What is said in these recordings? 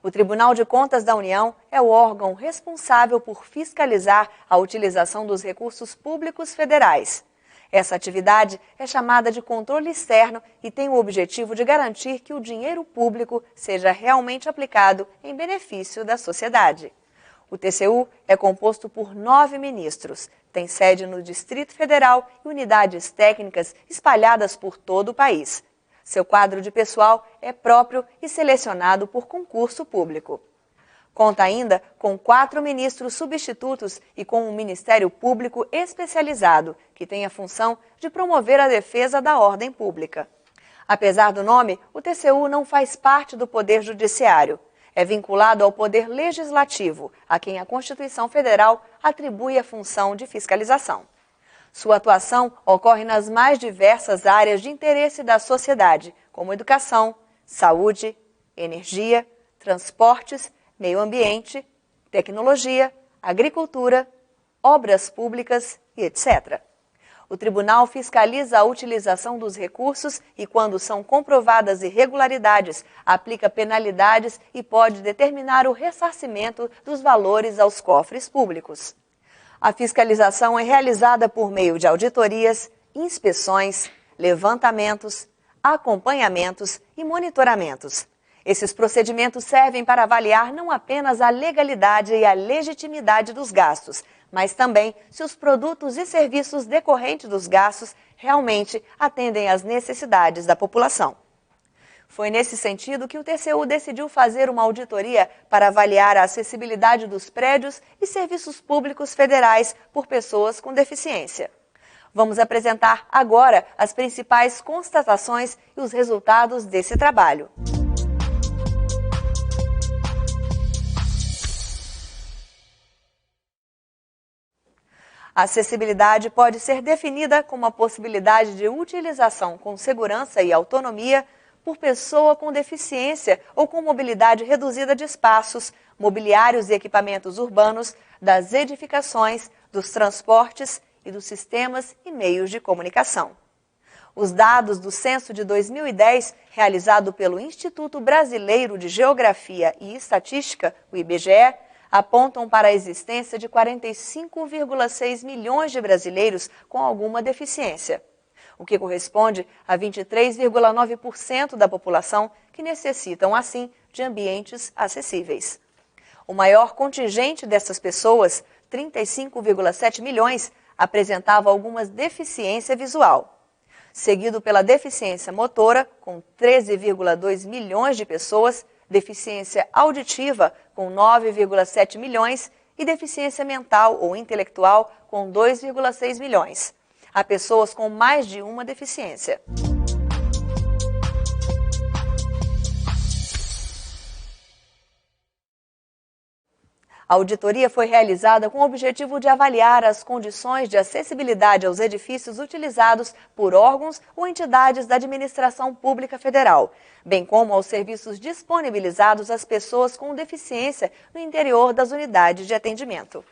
O Tribunal de Contas da União é o órgão responsável por fiscalizar a utilização dos recursos públicos federais. Essa atividade é chamada de controle externo e tem o objetivo de garantir que o dinheiro público seja realmente aplicado em benefício da sociedade. O TCU é composto por 9 ministros, tem sede no Distrito Federal e unidades técnicas espalhadas por todo o país. Seu quadro de pessoal é próprio e selecionado por concurso público. Conta ainda com 4 ministros substitutos e com um Ministério Público especializado, que tem a função de promover a defesa da ordem pública. Apesar do nome, o TCU não faz parte do Poder Judiciário. É vinculado ao Poder Legislativo, a quem a Constituição Federal atribui a função de fiscalização. Sua atuação ocorre nas mais diversas áreas de interesse da sociedade, como educação, saúde, energia, transportes, meio ambiente, tecnologia, agricultura, obras públicas e etc. O tribunal fiscaliza a utilização dos recursos e, quando são comprovadas irregularidades, aplica penalidades e pode determinar o ressarcimento dos valores aos cofres públicos. A fiscalização é realizada por meio de auditorias, inspeções, levantamentos, acompanhamentos e monitoramentos. Esses procedimentos servem para avaliar não apenas a legalidade e a legitimidade dos gastos, mas também se os produtos e serviços decorrentes dos gastos realmente atendem às necessidades da população. Foi nesse sentido que o TCU decidiu fazer uma auditoria para avaliar a acessibilidade dos prédios e serviços públicos federais por pessoas com deficiência. Vamos apresentar agora as principais constatações e os resultados desse trabalho. A acessibilidade pode ser definida como a possibilidade de utilização com segurança e autonomia por pessoa com deficiência ou com mobilidade reduzida de espaços, mobiliários e equipamentos urbanos, das edificações, dos transportes e dos sistemas e meios de comunicação. Os dados do Censo de 2010, realizado pelo Instituto Brasileiro de Geografia e Estatística, o IBGE, apontam para a existência de 45,6 milhões de brasileiros com alguma deficiência, o que corresponde a 23,9% da população que necessitam, assim, de ambientes acessíveis. O maior contingente dessas pessoas, 35,7 milhões, apresentava alguma deficiência visual, seguido pela deficiência motora, com 13,2 milhões de pessoas, deficiência auditiva, com 9,7 milhões, e deficiência mental ou intelectual, com 2,6 milhões. Há pessoas com mais de uma deficiência. A auditoria foi realizada com o objetivo de avaliar as condições de acessibilidade aos edifícios utilizados por órgãos ou entidades da administração pública federal, bem como aos serviços disponibilizados às pessoas com deficiência no interior das unidades de atendimento.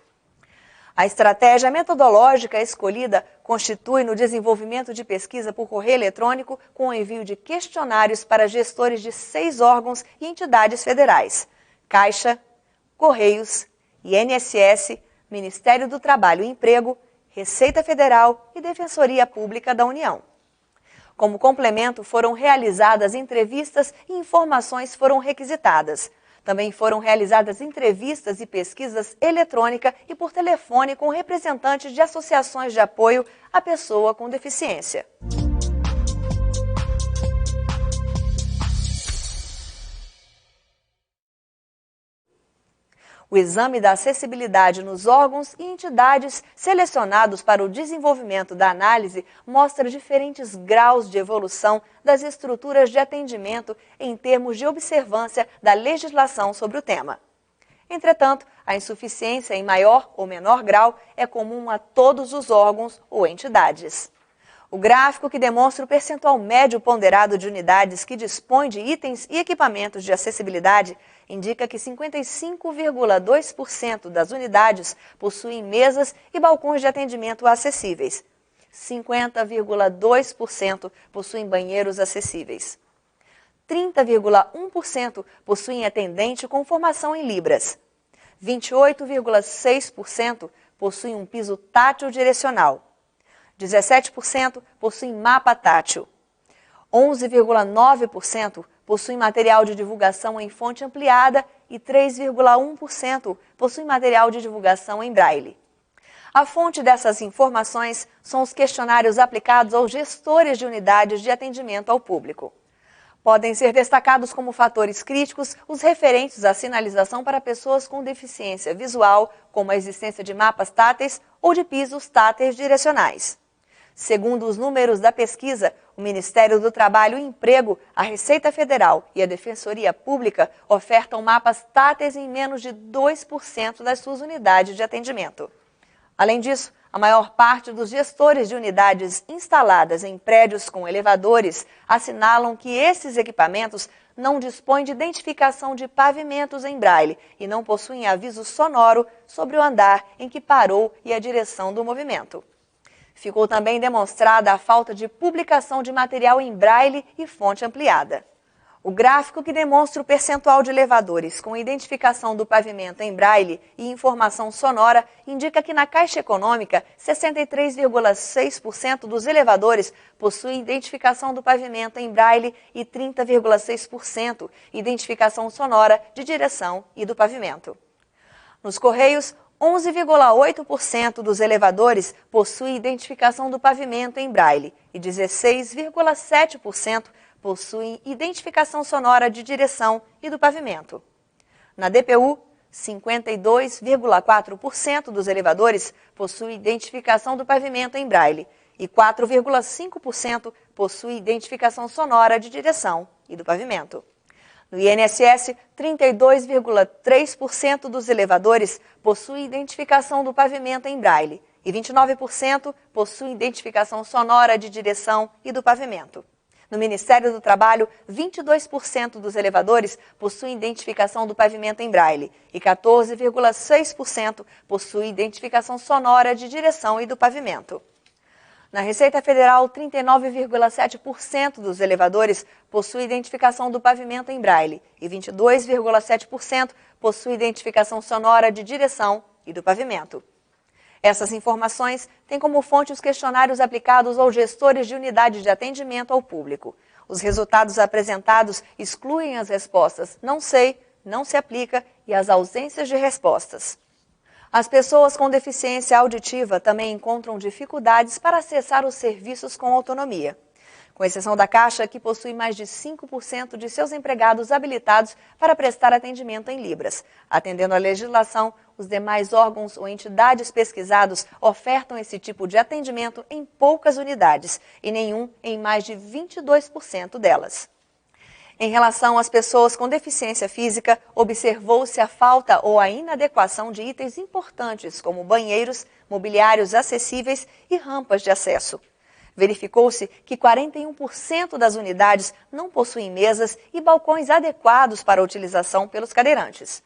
A estratégia metodológica escolhida constitui no desenvolvimento de pesquisa por correio eletrônico com o envio de questionários para gestores de 6 órgãos e entidades federais: Caixa, Correios, INSS, Ministério do Trabalho e Emprego, Receita Federal e Defensoria Pública da União. Como complemento, foram realizadas entrevistas e informações foram requisitadas. Também foram realizadas entrevistas e pesquisas eletrônica e por telefone com representantes de associações de apoio à pessoa com deficiência. O exame da acessibilidade nos órgãos e entidades selecionados para o desenvolvimento da análise mostra diferentes graus de evolução das estruturas de atendimento em termos de observância da legislação sobre o tema. Entretanto, a insuficiência em maior ou menor grau é comum a todos os órgãos ou entidades. O gráfico que demonstra o percentual médio ponderado de unidades que dispõem de itens e equipamentos de acessibilidade indica que 55,2% das unidades possuem mesas e balcões de atendimento acessíveis. 50,2% possuem banheiros acessíveis. 30,1% possuem atendente com formação em Libras. 28,6% possuem um piso tátil direcional. 17% possuem mapa tátil. 11,9% possuem material de divulgação em fonte ampliada e 3,1% possuem material de divulgação em braille. A fonte dessas informações são os questionários aplicados aos gestores de unidades de atendimento ao público. Podem ser destacados como fatores críticos os referentes à sinalização para pessoas com deficiência visual, como a existência de mapas táteis ou de pisos táteis direcionais. Segundo os números da pesquisa, o Ministério do Trabalho e Emprego, a Receita Federal e a Defensoria Pública ofertam mapas táteis em menos de 2% das suas unidades de atendimento. Além disso, a maior parte dos gestores de unidades instaladas em prédios com elevadores assinalam que esses equipamentos não dispõem de identificação de pavimentos em braille e não possuem aviso sonoro sobre o andar em que parou e a direção do movimento. Ficou também demonstrada a falta de publicação de material em braille e fonte ampliada. O gráfico que demonstra o percentual de elevadores com identificação do pavimento em braille e informação sonora indica que na Caixa Econômica, 63,6% dos elevadores possuem identificação do pavimento em braille e 30,6% identificação sonora de direção e do pavimento. Nos Correios, 11,8% dos elevadores possuem identificação do pavimento em braille e 16,7% possuem identificação sonora de direção e do pavimento. Na DPU, 52,4% dos elevadores possuem identificação do pavimento em braille e 4,5% possuem identificação sonora de direção e do pavimento. No INSS, 32,3% dos elevadores possuem identificação do pavimento em braille e 29% possuem identificação sonora de direção e do pavimento. No Ministério do Trabalho, 22% dos elevadores possuem identificação do pavimento em braille e 14,6% possuem identificação sonora de direção e do pavimento. Na Receita Federal, 39,7% dos elevadores possuem identificação do pavimento em braille e 22,7% possuem identificação sonora de direção e do pavimento. Essas informações têm como fonte os questionários aplicados aos gestores de unidades de atendimento ao público. Os resultados apresentados excluem as respostas "não sei", "não se aplica" e as ausências de respostas. As pessoas com deficiência auditiva também encontram dificuldades para acessar os serviços com autonomia. Com exceção da Caixa, que possui mais de 5% de seus empregados habilitados para prestar atendimento em Libras. Atendendo à legislação, os demais órgãos ou entidades pesquisados ofertam esse tipo de atendimento em poucas unidades e nenhum em mais de 22% delas. Em relação às pessoas com deficiência física, observou-se a falta ou a inadequação de itens importantes como banheiros, mobiliários acessíveis e rampas de acesso. Verificou-se que 41% das unidades não possuem mesas e balcões adequados para a utilização pelos cadeirantes.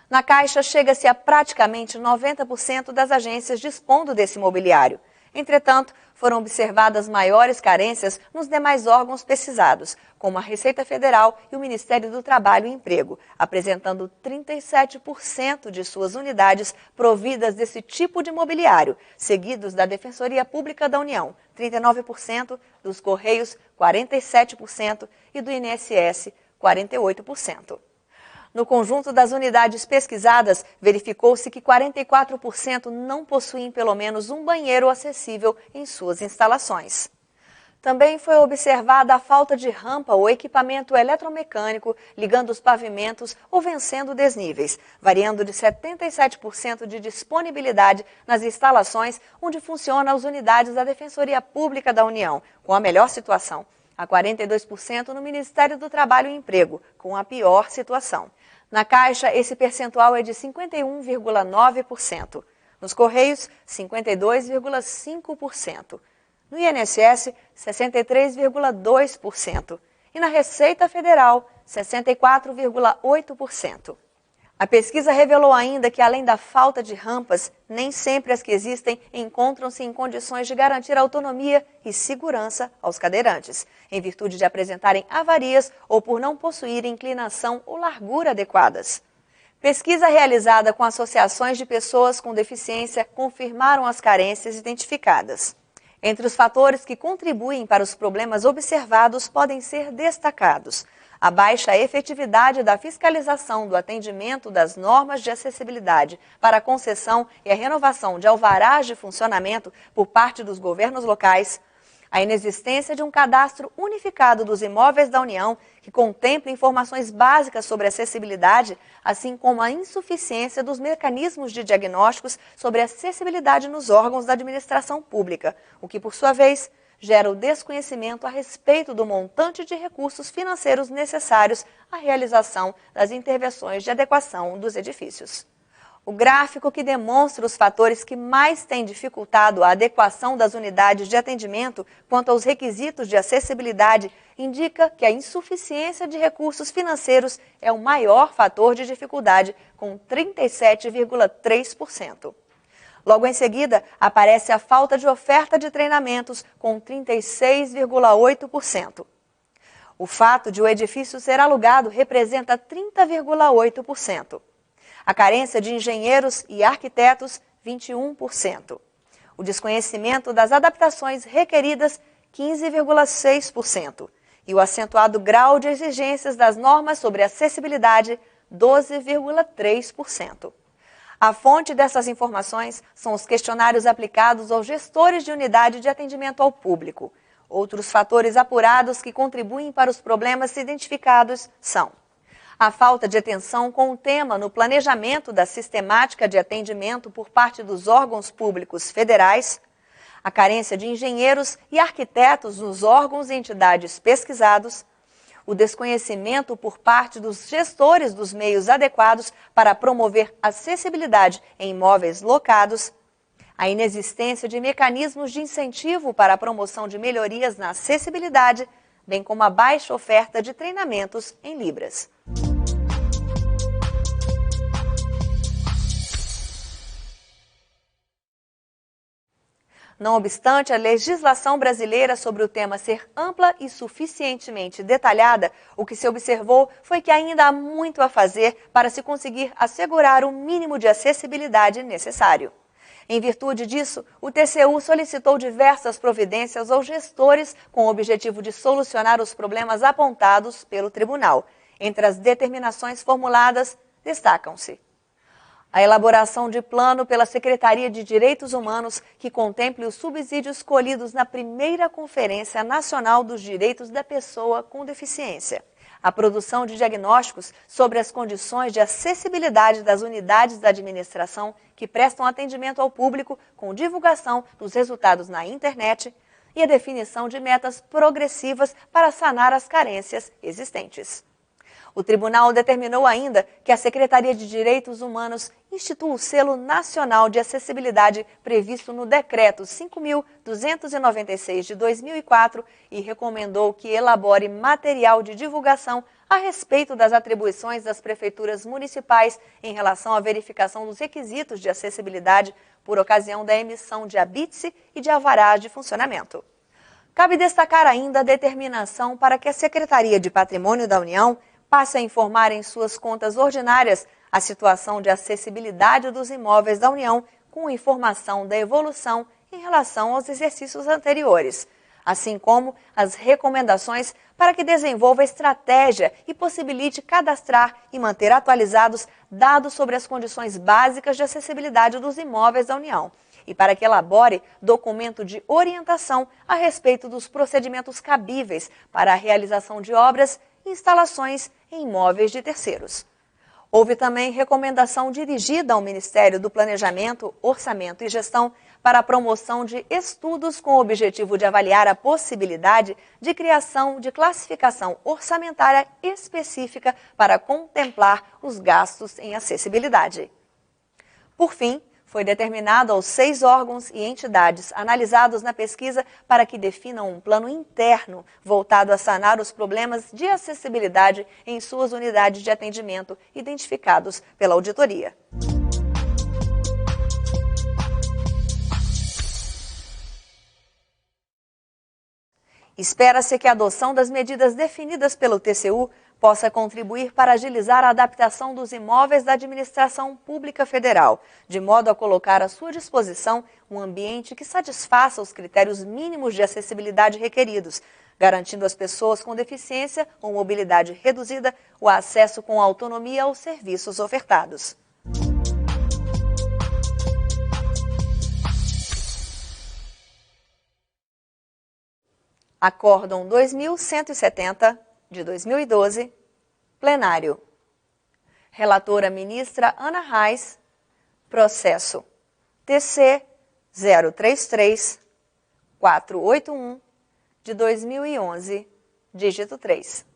Na Caixa, chega-se a praticamente 90% das agências dispondo desse mobiliário. Entretanto, foram observadas maiores carências nos demais órgãos pesquisados, como a Receita Federal e o Ministério do Trabalho e Emprego, apresentando 37% de suas unidades providas desse tipo de mobiliário, seguidos da Defensoria Pública da União, 39%, dos Correios, 47% e do INSS, 48%. No conjunto das unidades pesquisadas, verificou-se que 44% não possuem pelo menos um banheiro acessível em suas instalações. Também foi observada a falta de rampa ou equipamento eletromecânico ligando os pavimentos ou vencendo desníveis, variando de 77% de disponibilidade nas instalações onde funcionam as unidades da Defensoria Pública da União, com a melhor situação, a 42% no Ministério do Trabalho e Emprego, com a pior situação. Na Caixa, esse percentual é de 51,9%. Nos Correios, 52,5%. No INSS, 63,2%. E na Receita Federal, 64,8%. A pesquisa revelou ainda que, além da falta de rampas, nem sempre as que existem encontram-se em condições de garantir autonomia e segurança aos cadeirantes, em virtude de apresentarem avarias ou por não possuírem inclinação ou largura adequadas. Pesquisa realizada com associações de pessoas com deficiência confirmaram as carências identificadas. Entre os fatores que contribuem para os problemas observados podem ser destacados a baixa efetividade da fiscalização do atendimento das normas de acessibilidade para a concessão e a renovação de alvarás de funcionamento por parte dos governos locais, a inexistência de um cadastro unificado dos imóveis da União que contemple informações básicas sobre acessibilidade, assim como a insuficiência dos mecanismos de diagnósticos sobre acessibilidade nos órgãos da administração pública, o que, por sua vez, gera o desconhecimento a respeito do montante de recursos financeiros necessários à realização das intervenções de adequação dos edifícios. O gráfico que demonstra os fatores que mais têm dificultado a adequação das unidades de atendimento quanto aos requisitos de acessibilidade indica que a insuficiência de recursos financeiros é o maior fator de dificuldade, com 37,3%. Logo em seguida, aparece a falta de oferta de treinamentos, com 36,8%. O fato de o edifício ser alugado representa 30,8%. A carência de engenheiros e arquitetos, 21%. O desconhecimento das adaptações requeridas, 15,6%. E o acentuado grau de exigências das normas sobre acessibilidade, 12,3%. A fonte dessas informações são os questionários aplicados aos gestores de unidade de atendimento ao público. Outros fatores apurados que contribuem para os problemas identificados são a falta de atenção com o tema no planejamento da sistemática de atendimento por parte dos órgãos públicos federais, a carência de engenheiros e arquitetos nos órgãos e entidades pesquisados, o desconhecimento por parte dos gestores dos meios adequados para promover acessibilidade em imóveis locados, a inexistência de mecanismos de incentivo para a promoção de melhorias na acessibilidade, bem como a baixa oferta de treinamentos em Libras. Não obstante a legislação brasileira sobre o tema ser ampla e suficientemente detalhada, o que se observou foi que ainda há muito a fazer para se conseguir assegurar o mínimo de acessibilidade necessário. Em virtude disso, o TCU solicitou diversas providências aos gestores com o objetivo de solucionar os problemas apontados pelo tribunal. Entre as determinações formuladas, destacam-se a elaboração de plano pela Secretaria de Direitos Humanos que contemple os subsídios colhidos na primeira Conferência Nacional dos Direitos da Pessoa com Deficiência. A produção de diagnósticos sobre as condições de acessibilidade das unidades da administração que prestam atendimento ao público com divulgação dos resultados na internet e a definição de metas progressivas para sanar as carências existentes. O tribunal determinou ainda que a Secretaria de Direitos Humanos institua o Selo Nacional de Acessibilidade previsto no Decreto 5.296 de 2004 e recomendou que elabore material de divulgação a respeito das atribuições das prefeituras municipais em relação à verificação dos requisitos de acessibilidade por ocasião da emissão de habite-se e de alvarás de funcionamento. Cabe destacar ainda a determinação para que a Secretaria de Patrimônio da União passe a informar em suas contas ordinárias a situação de acessibilidade dos imóveis da União com informação da evolução em relação aos exercícios anteriores, assim como as recomendações para que desenvolva estratégia e possibilite cadastrar e manter atualizados dados sobre as condições básicas de acessibilidade dos imóveis da União e para que elabore documento de orientação a respeito dos procedimentos cabíveis para a realização de obras e instalações em imóveis de terceiros. Houve também recomendação dirigida ao Ministério do Planejamento, Orçamento e Gestão para a promoção de estudos com o objetivo de avaliar a possibilidade de criação de classificação orçamentária específica para contemplar os gastos em acessibilidade. Por fim, Foi determinado aos 6 órgãos e entidades analisados na pesquisa para que definam um plano interno voltado a sanar os problemas de acessibilidade em suas unidades de atendimento identificados pela auditoria. Espera-se que a adoção das medidas definidas pelo TCU possa contribuir para agilizar a adaptação dos imóveis da Administração Pública Federal, de modo a colocar à sua disposição um ambiente que satisfaça os critérios mínimos de acessibilidade requeridos, garantindo às pessoas com deficiência ou mobilidade reduzida o acesso com autonomia aos serviços ofertados. Acórdão 2170, de 2012, plenário. Relatora ministra Ana Reis, processo TC 033-481, de 2011, dígito 3.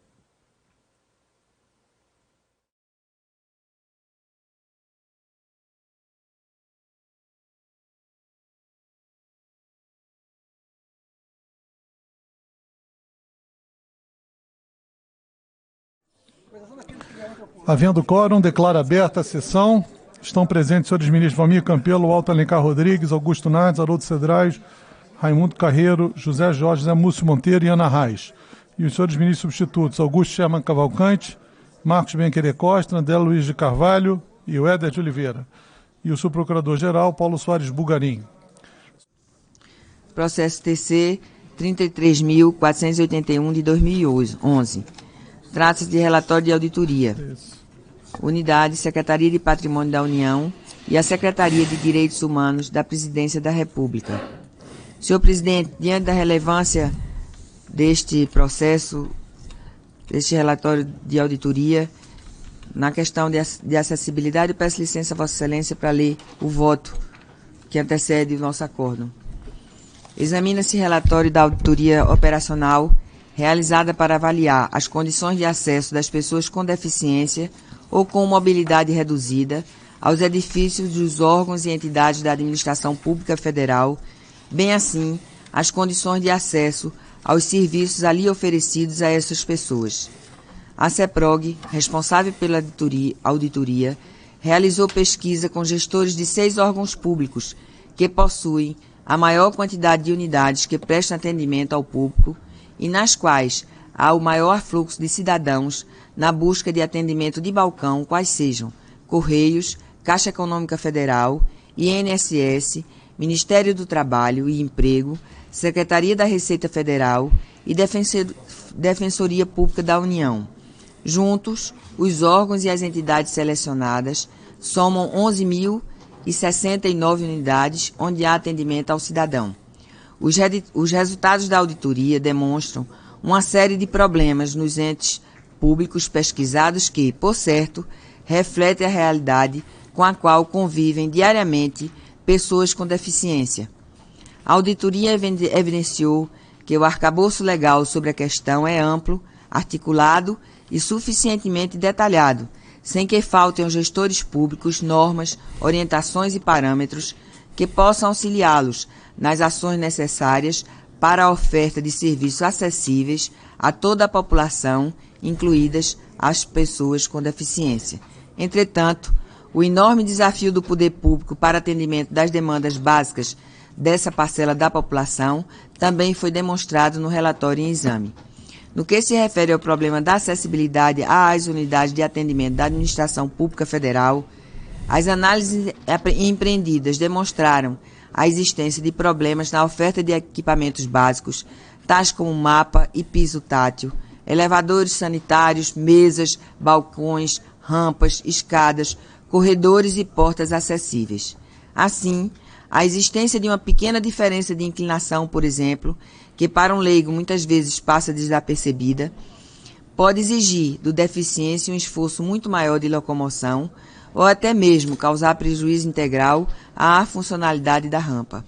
Havendo quórum, declaro aberta a sessão. Estão presentes os senhores ministros Valmir Campelo, Alto Alencar Rodrigues, Augusto Nardes, Haroldo Cedrais, Raimundo Carreiro, José Jorge, Zé Múcio Monteiro e Ana Reis. E os senhores ministros substitutos Augusto Sherman Cavalcante, Marcos Benquerê Costa, André Luiz de Carvalho e o Éder de Oliveira. E o subprocurador-geral Paulo Soares Bugarim. Processo TC 33.481 de 2011. Trata-se de relatório de auditoria. Unidade, Secretaria de Patrimônio da União e a Secretaria de Direitos Humanos da Presidência da República. Senhor presidente, diante da relevância deste processo, deste relatório de auditoria, na questão de acessibilidade, eu peço licença a Vossa Excelência para ler o voto que antecede o nosso acórdão. Examina-se relatório da auditoria operacional realizada para avaliar as condições de acesso das pessoas com deficiência ou com mobilidade reduzida aos edifícios dos órgãos e entidades da Administração Pública Federal, bem assim as condições de acesso aos serviços ali oferecidos a essas pessoas. A CEPROG, responsável pela auditoria, realizou pesquisa com gestores de 6 órgãos públicos que possuem a maior quantidade de unidades que prestam atendimento ao público e nas quais há o maior fluxo de cidadãos na busca de atendimento de balcão, quais sejam Correios, Caixa Econômica Federal, INSS, Ministério do Trabalho e Emprego, Secretaria da Receita Federal e Defensoria Pública da União. Juntos, os órgãos e as entidades selecionadas somam 11.069 unidades onde há atendimento ao cidadão. Os resultados da auditoria demonstram uma série de problemas nos entes públicos pesquisados que, por certo, refletem a realidade com a qual convivem diariamente pessoas com deficiência. A auditoria evidenciou que o arcabouço legal sobre a questão é amplo, articulado e suficientemente detalhado, sem que faltem aos gestores públicos normas, orientações e parâmetros que possam auxiliá-los nas ações necessárias para a oferta de serviços acessíveis a toda a população, incluídas as pessoas com deficiência. Entretanto, o enorme desafio do poder público para atendimento das demandas básicas dessa parcela da população também foi demonstrado no relatório em exame. No que se refere ao problema da acessibilidade às unidades de atendimento da Administração Pública Federal, as análises empreendidas demonstraram a existência de problemas na oferta de equipamentos básicos, tais como mapa e piso tátil, elevadores sanitários, mesas, balcões, rampas, escadas, corredores e portas acessíveis. Assim, a existência de uma pequena diferença de inclinação, por exemplo, que para um leigo muitas vezes passa desapercebida, pode exigir do deficiente um esforço muito maior de locomoção ou até mesmo causar prejuízo integral à funcionalidade da rampa.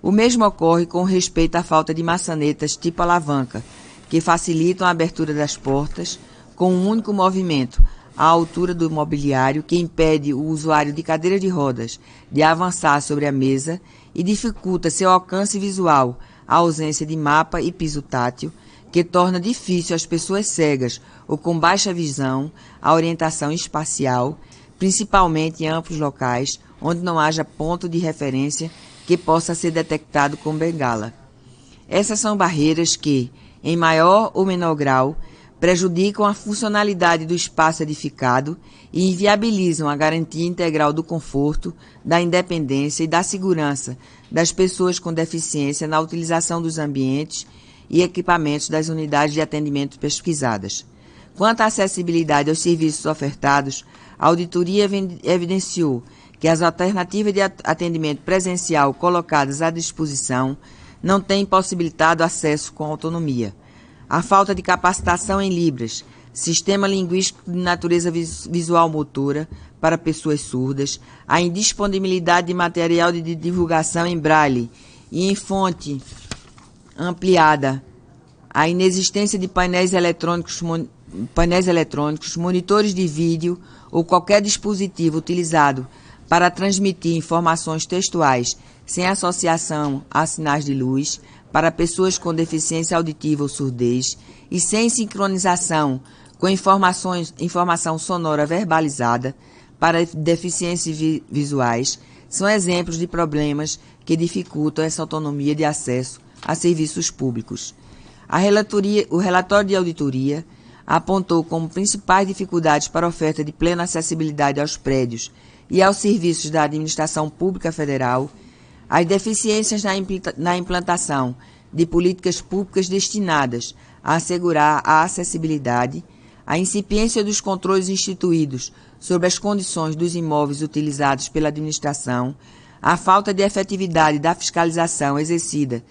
O mesmo ocorre com respeito à falta de maçanetas tipo alavanca, que facilitam a abertura das portas com um único movimento, à altura do mobiliário que impede o usuário de cadeira de rodas de avançar sobre a mesa e dificulta seu alcance visual, a ausência de mapa e piso tátil, que torna difícil às pessoas cegas ou com baixa visão a orientação espacial, principalmente em amplos locais onde não haja ponto de referência que possa ser detectado com bengala. Essas são barreiras que, em maior ou menor grau, prejudicam a funcionalidade do espaço edificado e inviabilizam a garantia integral do conforto, da independência e da segurança das pessoas com deficiência na utilização dos ambientes e equipamentos das unidades de atendimento pesquisadas. Quanto à acessibilidade aos serviços ofertados, a auditoria evidenciou que as alternativas de atendimento presencial colocadas à disposição não têm possibilitado acesso com autonomia. A falta de capacitação em Libras, sistema linguístico de natureza visual motora para pessoas surdas, a indisponibilidade de material de divulgação em braille e em fonte ampliada, a inexistência de painéis eletrônicos, monitores de vídeo ou qualquer dispositivo utilizado para transmitir informações textuais sem associação a sinais de luz para pessoas com deficiência auditiva ou surdez e sem sincronização com informação sonora verbalizada para deficiências visuais são exemplos de problemas que dificultam essa autonomia de acesso a serviços públicos. O relatório de auditoria apontou como principais dificuldades para a oferta de plena acessibilidade aos prédios e aos serviços da administração pública federal as deficiências na implantação de políticas públicas destinadas a assegurar a acessibilidade, a incipiência dos controles instituídos sobre as condições dos imóveis utilizados pela administração, a falta de efetividade da fiscalização exercida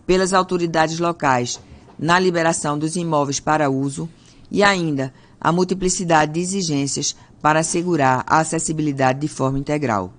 pelas autoridades locais na liberação dos imóveis para uso e ainda a multiplicidade de exigências para assegurar a acessibilidade de forma integral.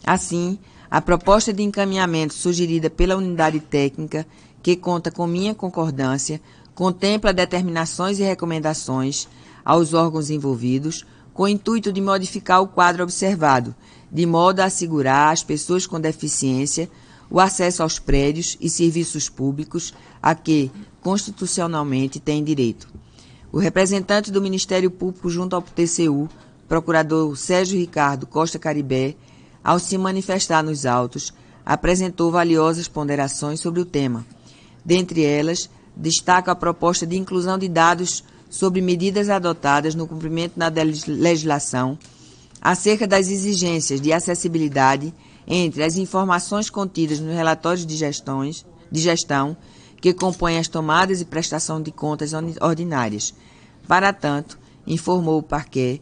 Assim, a proposta de encaminhamento sugerida pela unidade técnica, que conta com minha concordância, contempla determinações e recomendações aos órgãos envolvidos, com o intuito de modificar o quadro observado, de modo a assegurar às pessoas com deficiência o acesso aos prédios e serviços públicos a que, constitucionalmente, têm direito. O representante do Ministério Público junto ao TCU, procurador Sérgio Ricardo Costa Caribé, ao se manifestar nos autos, apresentou valiosas ponderações sobre o tema. Dentre elas, destaca a proposta de inclusão de dados sobre medidas adotadas no cumprimento da legislação acerca das exigências de acessibilidade entre as informações contidas nos relatórios de gestão que compõem as tomadas e prestação de contas ordinárias. Para tanto, informou o parquet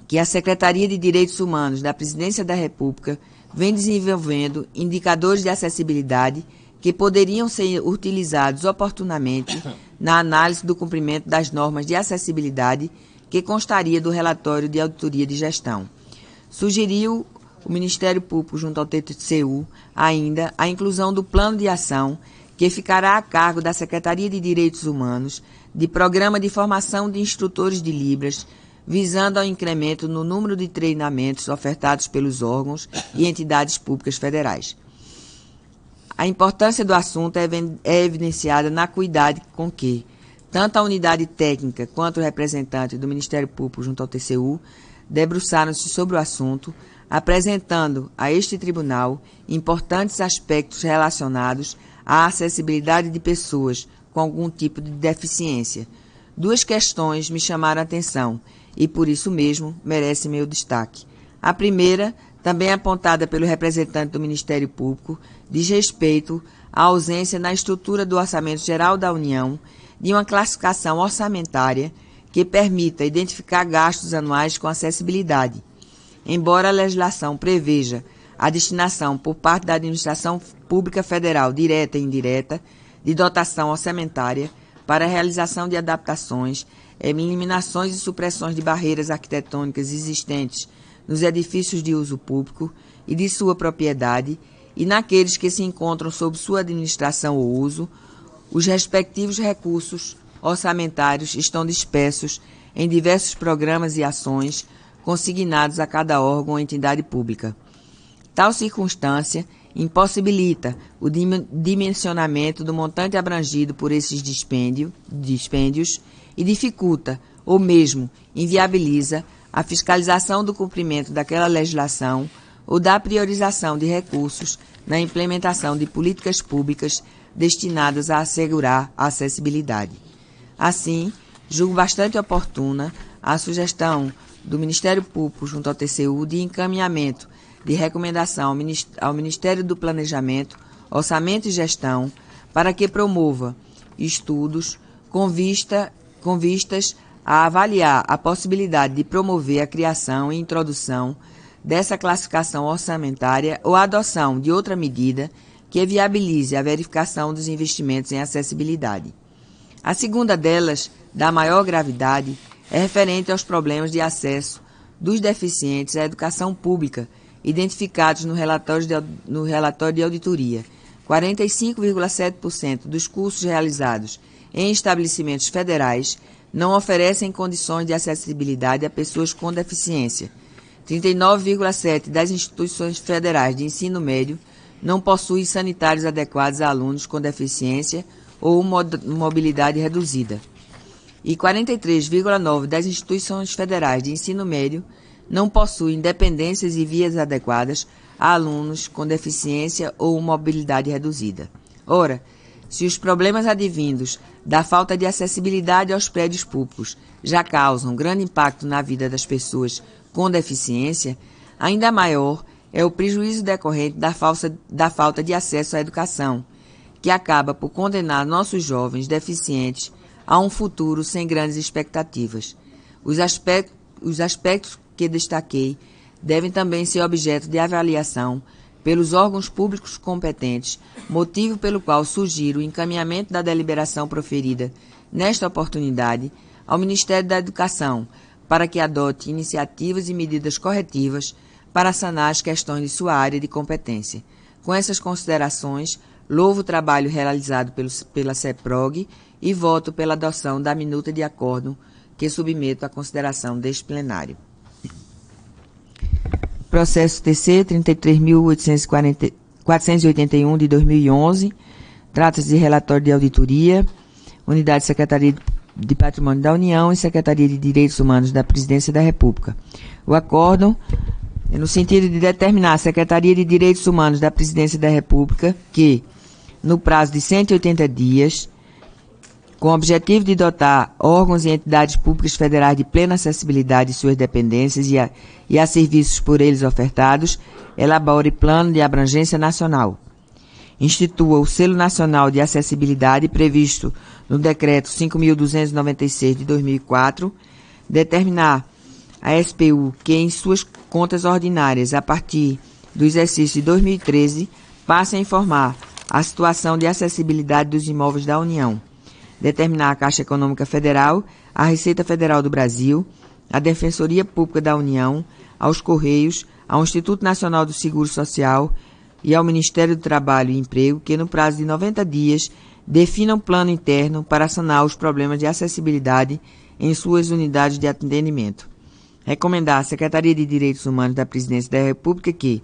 que a Secretaria de Direitos Humanos da Presidência da República vem desenvolvendo indicadores de acessibilidade que poderiam ser utilizados oportunamente na análise do cumprimento das normas de acessibilidade que constaria do relatório de auditoria de gestão. Sugeriu o Ministério Público junto ao TCU ainda a inclusão do plano de ação que ficará a cargo da Secretaria de Direitos Humanos de programa de formação de instrutores de Libras, visando ao incremento no número de treinamentos ofertados pelos órgãos e entidades públicas federais. A importância do assunto é evidenciada na acuidade com que tanto a unidade técnica quanto o representante do Ministério Público junto ao TCU debruçaram-se sobre o assunto, apresentando a este tribunal importantes aspectos relacionados à acessibilidade de pessoas com algum tipo de deficiência. Duas questões me chamaram a atenção e, por isso mesmo, merece meu destaque. A primeira, também apontada pelo representante do Ministério Público, diz respeito à ausência na estrutura do Orçamento Geral da União de uma classificação orçamentária que permita identificar gastos anuais com acessibilidade. Embora a legislação preveja a destinação por parte da Administração Pública Federal, direta e indireta, de dotação orçamentária para a realização de adaptações, eliminações e supressões de barreiras arquitetônicas existentes nos edifícios de uso público e de sua propriedade e naqueles que se encontram sob sua administração ou uso, os respectivos recursos orçamentários estão dispersos em diversos programas e ações consignados a cada órgão ou entidade pública. Tal circunstância impossibilita o dimensionamento do montante abrangido por esses dispêndios e dificulta, ou mesmo inviabiliza, a fiscalização do cumprimento daquela legislação ou da priorização de recursos na implementação de políticas públicas destinadas a assegurar a acessibilidade. Assim, julgo bastante oportuna a sugestão do Ministério Público junto ao TCU de encaminhamento de recomendação ao Ministério do Planejamento, Orçamento e Gestão para que promova estudos com vistas a avaliar a possibilidade de promover a criação e introdução dessa classificação orçamentária ou a adoção de outra medida que viabilize a verificação dos investimentos em acessibilidade. A segunda delas, da maior gravidade, é referente aos problemas de acesso dos deficientes à educação pública, identificados no relatório de auditoria. 45,7% dos cursos realizados em estabelecimentos federais não oferecem condições de acessibilidade a pessoas com deficiência. 39,7% das instituições federais de ensino médio não possuem sanitários adequados a alunos com deficiência ou mobilidade reduzida. E 43,9% das instituições federais de ensino médio não possuem dependências e vias adequadas a alunos com deficiência ou mobilidade reduzida. Ora, se os problemas advindos da falta de acessibilidade aos prédios públicos já causam grande impacto na vida das pessoas com deficiência, ainda maior é o prejuízo decorrente da falta de acesso à educação, que acaba por condenar nossos jovens deficientes a um futuro sem grandes expectativas. Os aspectos que destaquei devem também ser objeto de avaliação pelos órgãos públicos competentes, motivo pelo qual sugiro o encaminhamento da deliberação proferida nesta oportunidade ao Ministério da Educação para que adote iniciativas e medidas corretivas para sanar as questões de sua área de competência. Com essas considerações, louvo o trabalho realizado pela CEPROG e voto pela adoção da minuta de acórdão que submeto à consideração deste plenário. Processo TC 33.481 de 2011, trata-se de relatório de auditoria, Unidade Secretaria de Patrimônio da União e Secretaria de Direitos Humanos da Presidência da República. O acórdão é no sentido de determinar a Secretaria de Direitos Humanos da Presidência da República que, no prazo de 180 dias, com o objetivo de dotar órgãos e entidades públicas federais de plena acessibilidade de suas dependências e a serviços por eles ofertados, elabore plano de abrangência nacional. Institua o Selo Nacional de Acessibilidade previsto no Decreto 5.296 de 2004, determinar a SPU que em suas contas ordinárias, a partir do exercício de 2013, passe a informar a situação de acessibilidade dos imóveis da União. Determinar a Caixa Econômica Federal, a Receita Federal do Brasil, a Defensoria Pública da União, aos Correios, ao Instituto Nacional do Seguro Social e ao Ministério do Trabalho e Emprego que, no prazo de 90 dias, definam um plano interno para sanar os problemas de acessibilidade em suas unidades de atendimento. Recomendar à Secretaria de Direitos Humanos da Presidência da República que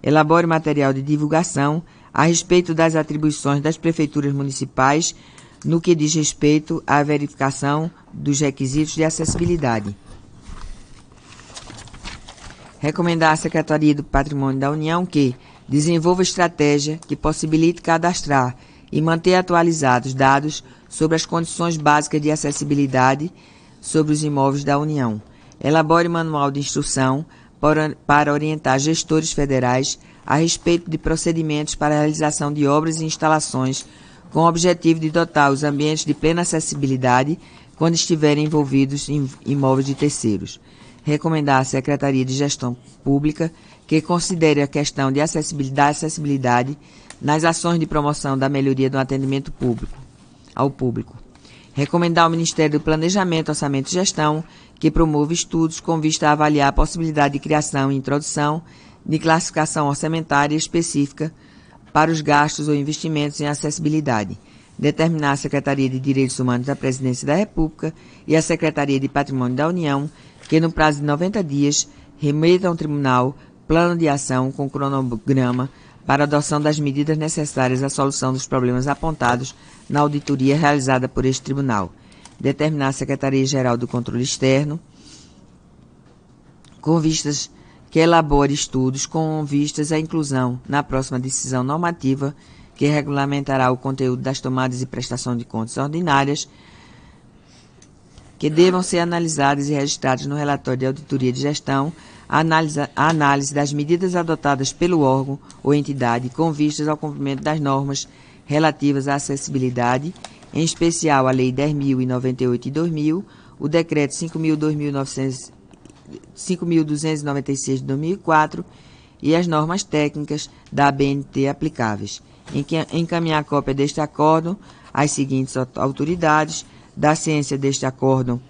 elabore material de divulgação a respeito das atribuições das prefeituras municipais no que diz respeito à verificação dos requisitos de acessibilidade. Recomendar à Secretaria do Patrimônio da União que desenvolva estratégia que possibilite cadastrar e manter atualizados dados sobre as condições básicas de acessibilidade sobre os imóveis da União. Elabore manual de instrução para orientar gestores federais a respeito de procedimentos para a realização de obras e instalações com o objetivo de dotar os ambientes de plena acessibilidade quando estiverem envolvidos em imóveis de terceiros. Recomendar à Secretaria de Gestão Pública que considere a questão de acessibilidade nas ações de promoção da melhoria do atendimento ao público. Recomendar ao Ministério do Planejamento, Orçamento e Gestão que promova estudos com vista a avaliar a possibilidade de criação e introdução de classificação orçamentária específica para os gastos ou investimentos em acessibilidade. determinar a Secretaria de Direitos Humanos da Presidência da República e a Secretaria de Patrimônio da União que, no prazo de 90 dias, remetam ao Tribunal plano de ação com cronograma para adoção das medidas necessárias à solução dos problemas apontados na auditoria realizada por este tribunal. Determinar a Secretaria-Geral do Controle Externo com vistas que elabore estudos com vistas à inclusão na próxima decisão normativa que regulamentará o conteúdo das tomadas e prestação de contas ordinárias que devam ser analisadas e registradas no relatório de auditoria de gestão, a análise das medidas adotadas pelo órgão ou entidade com vistas ao cumprimento das normas relativas à acessibilidade, em especial a Lei 10.098 de 2000, o Decreto 5.296 de 2004 e as normas técnicas da ABNT aplicáveis. Encaminhar a cópia deste acórdão às seguintes autoridades: da ciência deste acórdão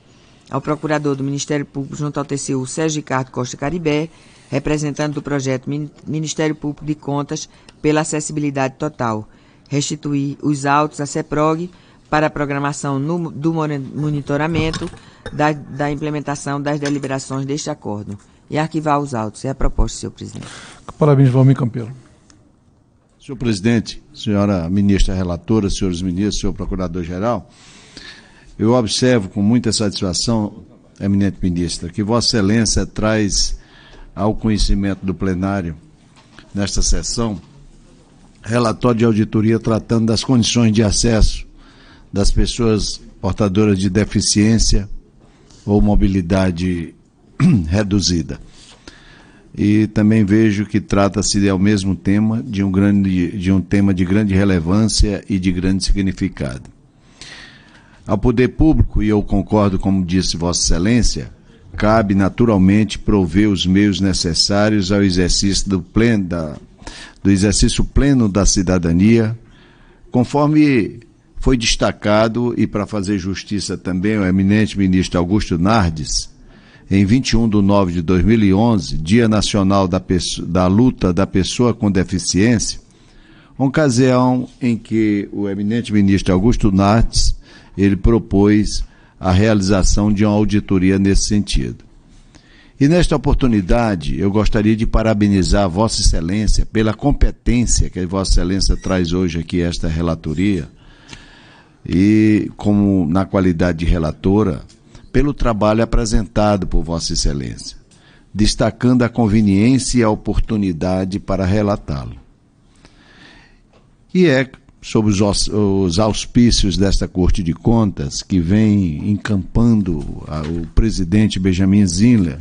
ao Procurador do Ministério Público junto ao TCU Sérgio Ricardo Costa Caribé, representante do projeto Ministério Público de Contas pela Acessibilidade Total. Restituir os autos à CEPROG para a programação do monitoramento da implementação das deliberações deste acórdão e arquivar os autos. É a proposta, senhor presidente. Parabéns, Valmir Campelo. Senhor presidente, senhora ministra relatora, senhores ministros, senhor procurador-geral, eu observo com muita satisfação, eminente ministra, que Vossa Excelência traz ao conhecimento do plenário, nesta sessão, relatório de auditoria tratando das condições de acesso das pessoas portadoras de deficiência ou mobilidade reduzida. E também vejo que trata-se ao mesmo tema de um tema de grande relevância e de grande significado. Ao poder público, e eu concordo, como disse Vossa Excelência, cabe naturalmente prover os meios necessários ao exercício do exercício pleno da cidadania, conforme foi destacado, e para fazer justiça também, o eminente ministro Augusto Nardes, em 21 de nove de 2011, Dia Nacional da Luta da Pessoa com Deficiência, ocasião em que o eminente ministro Augusto Nardes ele propôs a realização de uma auditoria nesse sentido. E nesta oportunidade, eu gostaria de parabenizar Vossa Excelência pela competência que Vossa Excelência traz hoje aqui esta relatoria, e como na qualidade de relatora, pelo trabalho apresentado por Vossa Excelência, destacando a conveniência e a oportunidade para relatá-lo. E é sob os auspícios desta Corte de Contas, que vem encampando o presidente Benjamin Zinler,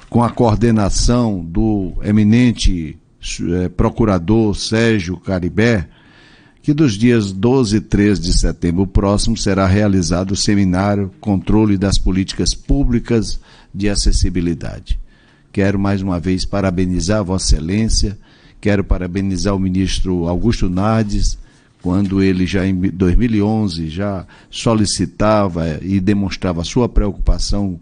com a coordenação do eminente procurador Sérgio Caribé, que dos dias 12 e 13 de setembro próximo será realizado o seminário Controle das Políticas Públicas de Acessibilidade. Quero mais uma vez parabenizar Vossa Excelência, quero parabenizar o ministro Augusto Nardes, quando ele já em 2011 já solicitava e demonstrava sua preocupação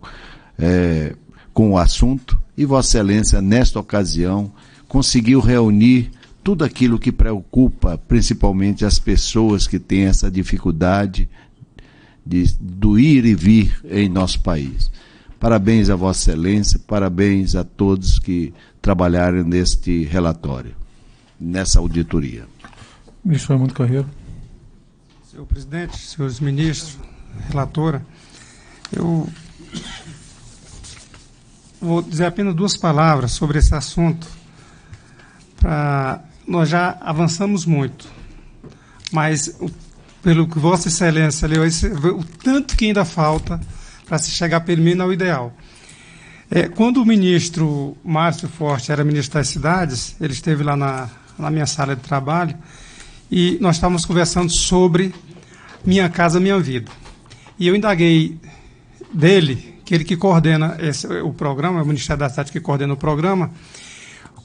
com o assunto, e Vossa Excelência, nesta ocasião, conseguiu reunir tudo aquilo que preocupa, principalmente as pessoas que têm essa dificuldade do ir e vir em nosso país. Parabéns a Vossa Excelência, parabéns a todos que trabalharam neste relatório, nessa auditoria. Ministro Raimundo Carreiro. Senhor presidente, senhores ministros, relatora, eu vou dizer apenas duas palavras sobre esse assunto. Nós já avançamos muito, mas pelo que Vossa Excelência leu, o tanto que ainda falta para se chegar pelo menos ao ideal. Quando o ministro Márcio Forte era ministro das Cidades, ele esteve lá na minha sala de trabalho, e nós estávamos conversando sobre Minha Casa Minha Vida. E eu indaguei dele, que ele que coordena o programa, é o Ministério da Cidade que coordena o programa,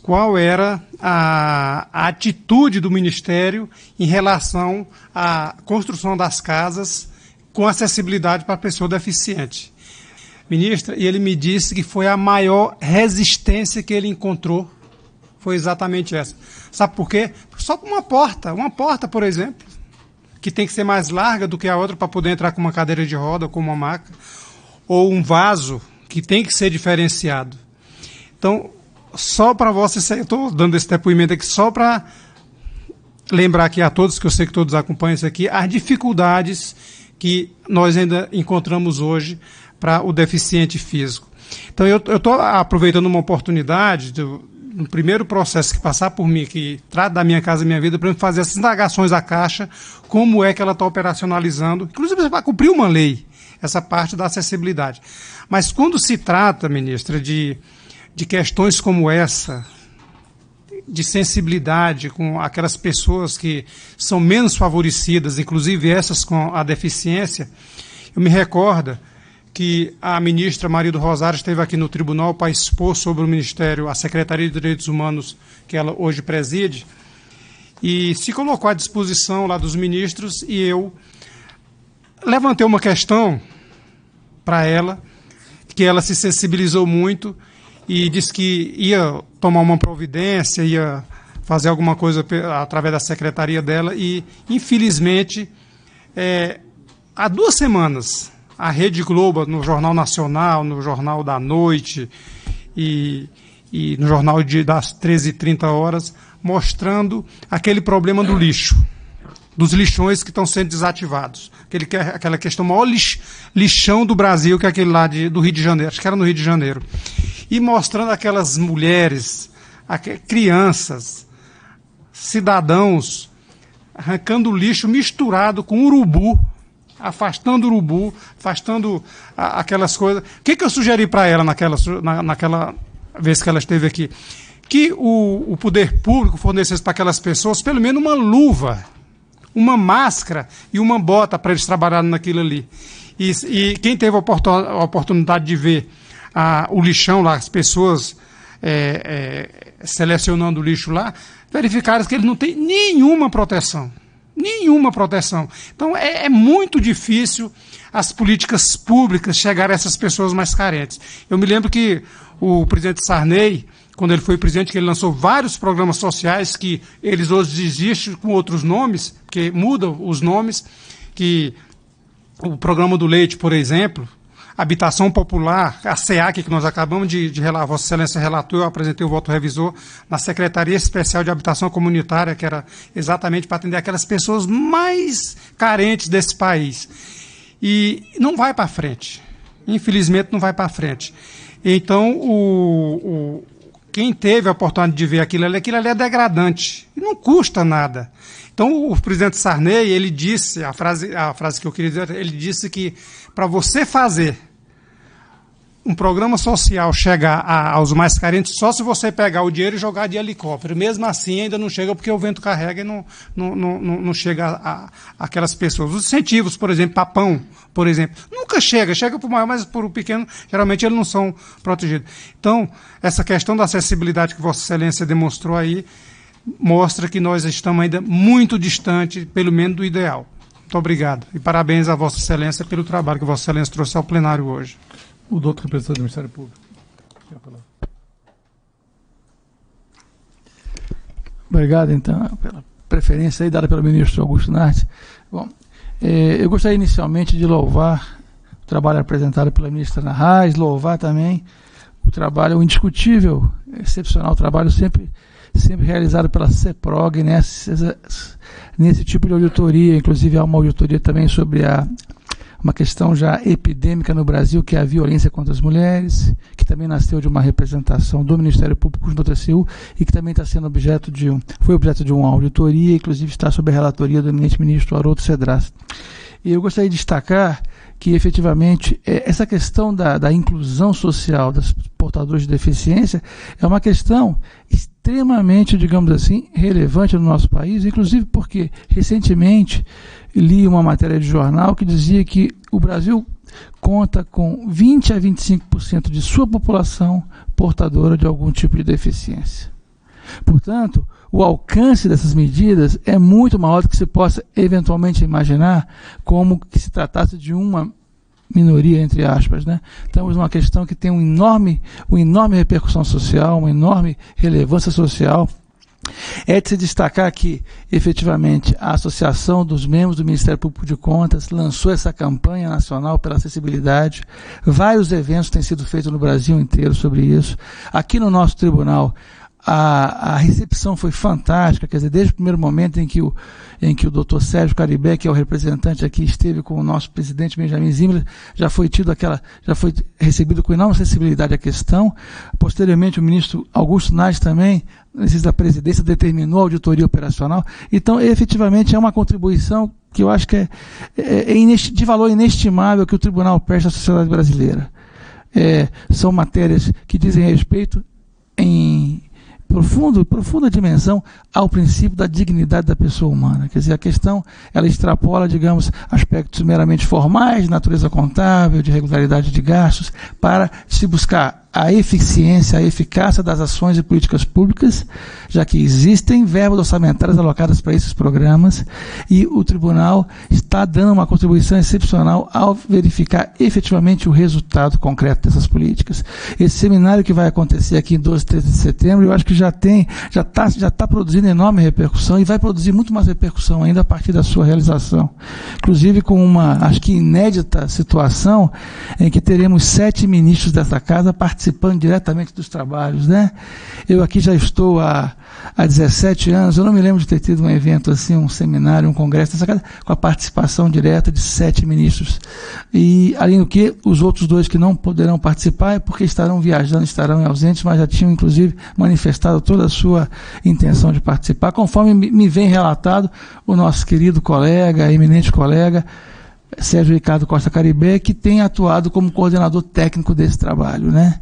qual era a atitude do Ministério em relação à construção das casas com acessibilidade para a pessoa deficiente. Ministra, e ele me disse que foi a maior resistência que ele encontrou, foi exatamente essa. Sabe por quê? Só uma porta, por exemplo. que tem que ser mais larga do que a outra para poder entrar com uma cadeira de roda, com uma maca, ou um vaso que tem que ser diferenciado. Então, só para vocês, eu estou dando esse depoimento aqui só para lembrar aqui a todos, que eu sei que todos acompanham isso aqui, as dificuldades que nós ainda encontramos hoje para o deficiente físico. Então, eu estou aproveitando uma oportunidade, no primeiro processo que passar por mim, que trata da Minha Casa Minha Vida, para fazer essas indagações à Caixa, como é que ela está operacionalizando, inclusive para cumprir uma lei, essa parte da acessibilidade. Mas quando se trata, ministra, de questões como essa, de sensibilidade com aquelas pessoas que são menos favorecidas, inclusive essas com a deficiência, eu me recordo que a ministra Maria do Rosário esteve aqui no tribunal para expor sobre o Ministério, a Secretaria de Direitos Humanos, que ela hoje preside, e se colocou à disposição lá dos ministros, e eu levantei uma questão para ela, que ela se sensibilizou muito e disse que ia tomar uma providência, ia fazer alguma coisa através da secretaria dela, e infelizmente há 2 semanas a Rede Globo, no Jornal Nacional, no Jornal da Noite e no Jornal das 13h30, mostrando aquele problema do lixo, dos lixões que estão sendo desativados. Aquela questão, o maior lixão do Brasil, que é aquele lá do Rio de Janeiro, acho que era no Rio de Janeiro. E mostrando aquelas mulheres, crianças, cidadãos, arrancando lixo misturado com urubu, afastando aquelas coisas. O que eu sugeri para ela naquela vez que ela esteve aqui? Que o poder público fornecesse para aquelas pessoas pelo menos uma luva, uma máscara e uma bota para eles trabalharem naquilo ali. E quem teve a oportunidade de ver o lixão lá, as pessoas selecionando o lixo lá, verificaram que eles não têm nenhuma proteção. Nenhuma proteção. Então, é muito difícil as políticas públicas chegarem a essas pessoas mais carentes. Eu me lembro que o presidente Sarney, quando ele foi presidente, que ele lançou vários programas sociais que eles hoje existem com outros nomes, que mudam os nomes, que o programa do leite, por exemplo, Habitação Popular, a SEAC, que nós acabamos de relatar, Vossa Excelência relatou, eu apresentei o voto revisor, na Secretaria Especial de Habitação Comunitária, que era exatamente para atender aquelas pessoas mais carentes desse país. E não vai para frente. Infelizmente, não vai para frente. Então, quem teve a oportunidade de ver aquilo ali é degradante. E não custa nada. Então, o presidente Sarney, ele disse, a frase que eu queria dizer, ele disse que para você fazer um programa social chegar aos mais carentes só se você pegar o dinheiro e jogar de helicóptero. Mesmo assim, ainda não chega porque o vento carrega e não chega àquelas pessoas. Os incentivos, por exemplo, para pão, por exemplo, nunca chega para o maior, mas para o pequeno, geralmente eles não são protegidos. Então, essa questão da acessibilidade que Vossa Excelência demonstrou aí, mostra que nós estamos ainda muito distante, pelo menos, do ideal. Muito obrigado. E parabéns a Vossa Excelência pelo trabalho que Vossa Excelência trouxe ao plenário hoje. O doutor representante do Ministério Público. Obrigado, então, pela preferência aí dada pelo ministro Augusto Nardes. Bom, eu gostaria inicialmente de louvar o trabalho apresentado pela ministra Ana Raiz, louvar também o trabalho, o indiscutível, excepcional trabalho sempre realizado pela CEPROG nesse tipo de auditoria. Inclusive há uma auditoria também sobre uma questão já epidêmica no Brasil, que é a violência contra as mulheres, que também nasceu de uma representação do Ministério Público junto ao TCU e que também está sendo foi objeto de uma auditoria, inclusive está sob a relatoria do eminente ministro Haroldo Cedras. E eu gostaria de destacar que, efetivamente, essa questão da inclusão social dos portadores de deficiência é uma questão extremamente, digamos assim, relevante no nosso país, inclusive porque, recentemente, li uma matéria de jornal que dizia que o Brasil conta com 20 a 25% de sua população portadora de algum tipo de deficiência. Portanto, o alcance dessas medidas é muito maior do que se possa eventualmente imaginar, como que se tratasse de uma minoria, entre aspas, né? Então, é uma questão que tem uma enorme repercussão social, uma enorme relevância social, É de se destacar que, efetivamente, a Associação dos Membros do Ministério Público de Contas lançou essa campanha nacional pela acessibilidade. Vários eventos têm sido feitos no Brasil inteiro sobre isso. Aqui no nosso tribunal, a recepção foi fantástica, quer dizer, desde o primeiro momento em que o doutor Sérgio Caribé, que é o representante aqui, esteve com o nosso presidente Benjamin Zimmer, já foi recebido com enorme sensibilidade a questão. Posteriormente, o ministro Augusto Nardes também, no exercício da presidência, determinou a auditoria operacional. Então, efetivamente, é uma contribuição que eu acho que é de valor inestimável que o tribunal presta à sociedade brasileira. São matérias que dizem respeito em profunda dimensão ao princípio da dignidade da pessoa humana. Quer dizer, a questão, ela extrapola, digamos, aspectos meramente formais, de natureza contábil, de regularidade de gastos, para se buscar a eficiência, a eficácia das ações e políticas públicas, já que existem verbas orçamentárias alocadas para esses programas, e o tribunal está dando uma contribuição excepcional ao verificar efetivamente o resultado concreto dessas políticas. Esse seminário que vai acontecer aqui em 12 e 13 de setembro, eu acho que já está produzindo enorme repercussão e vai produzir muito mais repercussão ainda a partir da sua realização. Inclusive com uma, acho que inédita situação, em que teremos 7 ministros dessa casa participando diretamente dos trabalhos, né? Eu aqui já estou há 17 anos, eu não me lembro de ter tido um evento assim, um seminário, um congresso dessa casa, com a participação direta de 7 ministros. E, além do que, os outros 2 que não poderão participar é porque estarão viajando, estarão ausentes, mas já tinham, inclusive, manifestado toda a sua intenção de participar, conforme me vem relatado o nosso querido colega, eminente colega, Sérgio Ricardo Costa Caribé, que tem atuado como coordenador técnico desse trabalho, né?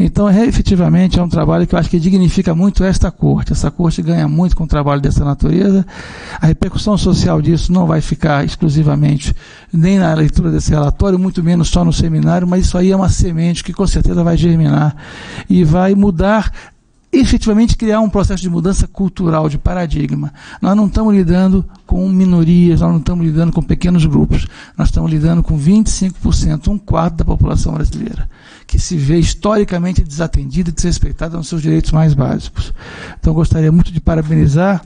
Então, efetivamente, é um trabalho que eu acho que dignifica muito esta corte. Essa corte ganha muito com um trabalho dessa natureza. A repercussão social disso não vai ficar exclusivamente nem na leitura desse relatório, muito menos só no seminário, mas isso aí é uma semente que com certeza vai germinar e vai mudar, efetivamente criar um processo de mudança cultural, de paradigma. Nós não estamos lidando com minorias, nós não estamos lidando com pequenos grupos, nós estamos lidando com 25%, 1/4 da população brasileira, que se vê historicamente desatendida e desrespeitada nos seus direitos mais básicos. Então, gostaria muito de parabenizar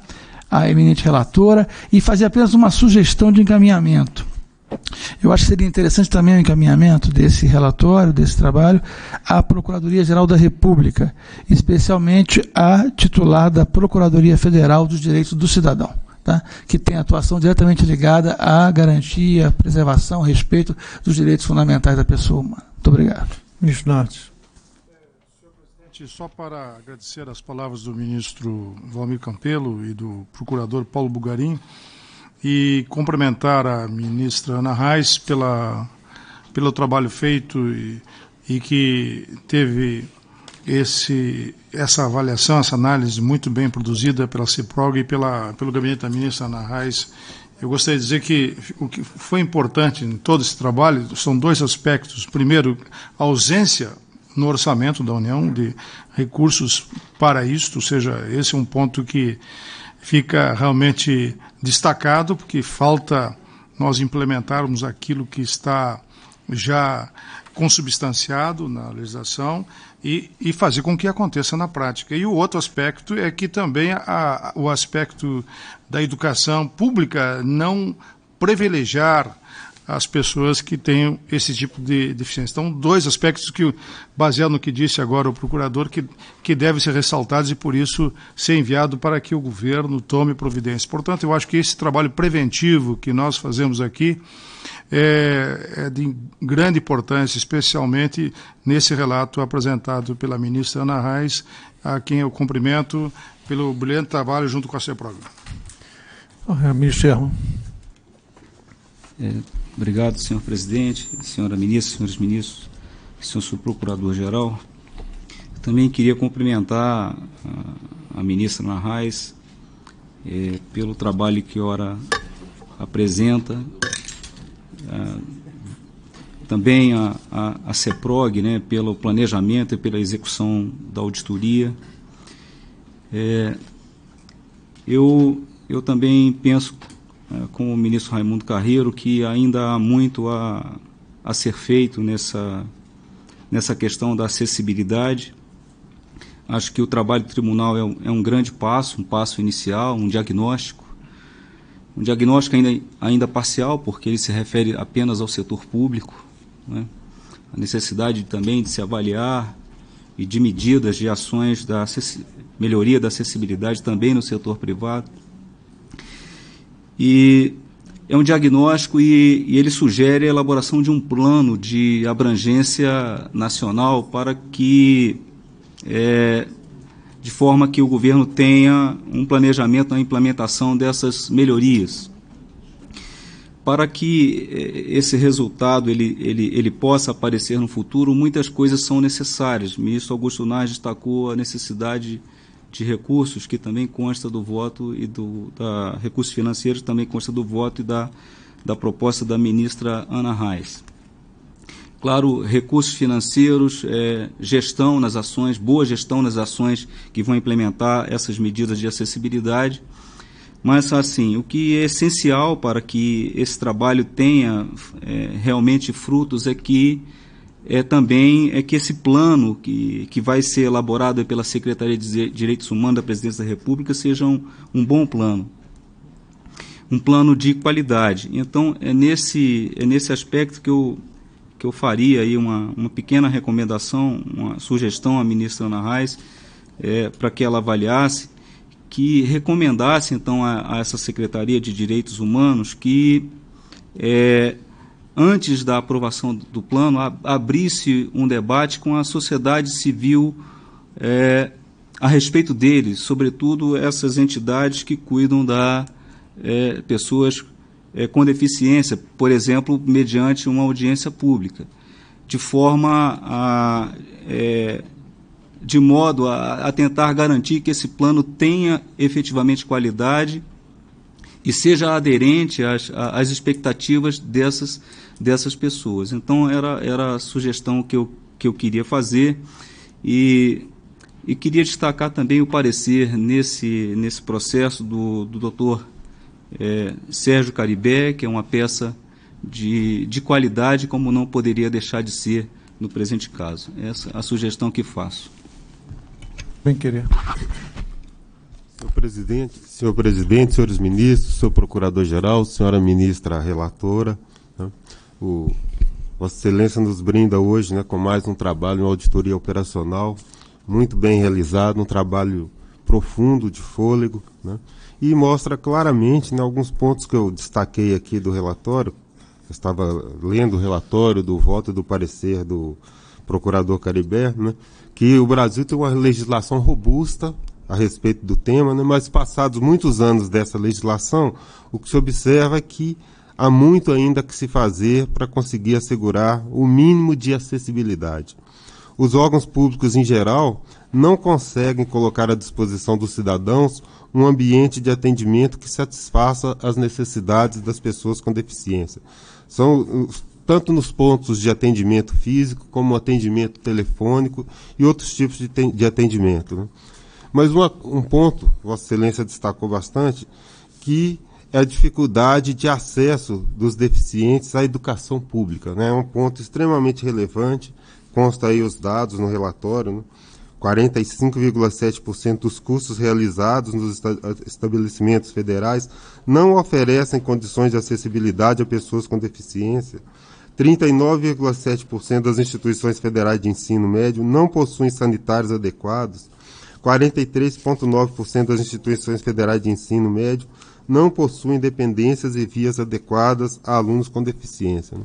a eminente relatora e fazer apenas uma sugestão de encaminhamento. Eu acho que seria interessante também o encaminhamento desse relatório, desse trabalho, à Procuradoria-Geral da República, especialmente à titular da Procuradoria Federal dos Direitos do Cidadão, tá? Que tem atuação diretamente ligada à garantia, preservação, respeito dos direitos fundamentais da pessoa humana. Muito obrigado. Ministro Nardes. Senhor presidente, só para agradecer as palavras do ministro Valmir Campelo e do procurador Paulo Bugarim, e cumprimentar a ministra Ana Reis pelo trabalho feito e que teve essa avaliação, essa análise muito bem produzida pela CIPROG e pelo gabinete da ministra Ana Reis. Eu gostaria de dizer que o que foi importante em todo esse trabalho são 2 aspectos. Primeiro, a ausência no orçamento da União de recursos para isto, ou seja, esse é um ponto que fica realmente destacado, porque falta nós implementarmos aquilo que está já consubstanciado na legislação e fazer com que aconteça na prática. E o outro aspecto é que também o aspecto da educação pública não privilegiar as pessoas que tenham esse tipo de deficiência. Então, 2 aspectos que, baseado no que disse agora o procurador, que devem ser ressaltados e, por isso, ser enviado para que o governo tome providência. Portanto, eu acho que esse trabalho preventivo que nós fazemos aqui é de grande importância, especialmente nesse relato apresentado pela ministra Ana Reis, a quem eu cumprimento pelo brilhante trabalho junto com a CEPROG. Ministro Herman. Obrigado, senhor presidente, senhora ministra, senhores ministros, senhor subprocurador-geral. Também queria cumprimentar a ministra Ana Reis pelo trabalho que ora apresenta, também a CEPROG, né, pelo planejamento e pela execução da auditoria. Eu também penso, com o ministro Raimundo Carreiro, que ainda há muito a ser feito nessa questão da acessibilidade. Acho que o trabalho do tribunal é um grande passo, um passo inicial, um diagnóstico ainda parcial, porque ele se refere apenas ao setor público, né? A necessidade também de se avaliar e de medidas de ações da melhoria da acessibilidade também no setor privado. E é um diagnóstico e ele sugere a elaboração de um plano de abrangência nacional para que, de forma que o governo tenha um planejamento na implementação dessas melhorias. Para que esse resultado ele possa aparecer no futuro, muitas coisas são necessárias. O ministro Augusto Nardes destacou a necessidade de recursos, que também consta do voto, e recursos financeiros também consta do voto e da proposta da ministra Ana Reis. Claro, recursos financeiros, gestão nas ações, boa gestão nas ações que vão implementar essas medidas de acessibilidade. Mas, assim, o que é essencial para que esse trabalho tenha realmente frutos é que esse plano que vai ser elaborado pela Secretaria de Direitos Humanos da Presidência da República seja um bom plano, um plano de qualidade. Então, é nesse aspecto que eu faria aí uma pequena recomendação, uma sugestão à ministra Ana Reis, para que ela avaliasse, que recomendasse, então, a essa Secretaria de Direitos Humanos que, antes da aprovação do plano, abrisse um debate com a sociedade civil a respeito dele, sobretudo essas entidades que cuidam da pessoas com deficiência, por exemplo, mediante uma audiência pública, de modo a tentar garantir que esse plano tenha efetivamente qualidade e seja aderente às expectativas dessas pessoas. Então, era a sugestão que eu queria fazer e queria destacar também o parecer nesse processo do doutor Sérgio Caribé, que é uma peça de qualidade, como não poderia deixar de ser no presente caso. Essa é a sugestão que faço. Bem querer. Senhor presidente, senhores ministros, senhor procurador-geral, senhora ministra relatora, né? Vossa Excelência nos brinda hoje, né, com mais um trabalho, uma auditoria operacional muito bem realizado, um trabalho profundo, de fôlego, né, e mostra claramente, né, alguns pontos que eu destaquei aqui do relatório. Eu estava lendo o relatório do voto e do parecer do procurador Caribé, né, que o Brasil tem uma legislação robusta a respeito do tema, né, mas passados muitos anos dessa legislação, o que se observa é que há muito ainda que se fazer para conseguir assegurar o mínimo de acessibilidade. Os órgãos públicos, em geral, não conseguem colocar à disposição dos cidadãos um ambiente de atendimento que satisfaça as necessidades das pessoas com deficiência. São tanto nos pontos de atendimento físico, como atendimento telefônico e outros tipos de atendimento, né? Mas um ponto, Vossa Excelência destacou bastante, que é a dificuldade de acesso dos deficientes à educação pública, né? É um ponto extremamente relevante, consta aí os dados no relatório, né? 45,7% dos cursos realizados nos estabelecimentos federais não oferecem condições de acessibilidade a pessoas com deficiência. 39,7% das instituições federais de ensino médio não possuem sanitários adequados. 43,9% das instituições federais de ensino médio não possuem dependências e vias adequadas a alunos com deficiência, né?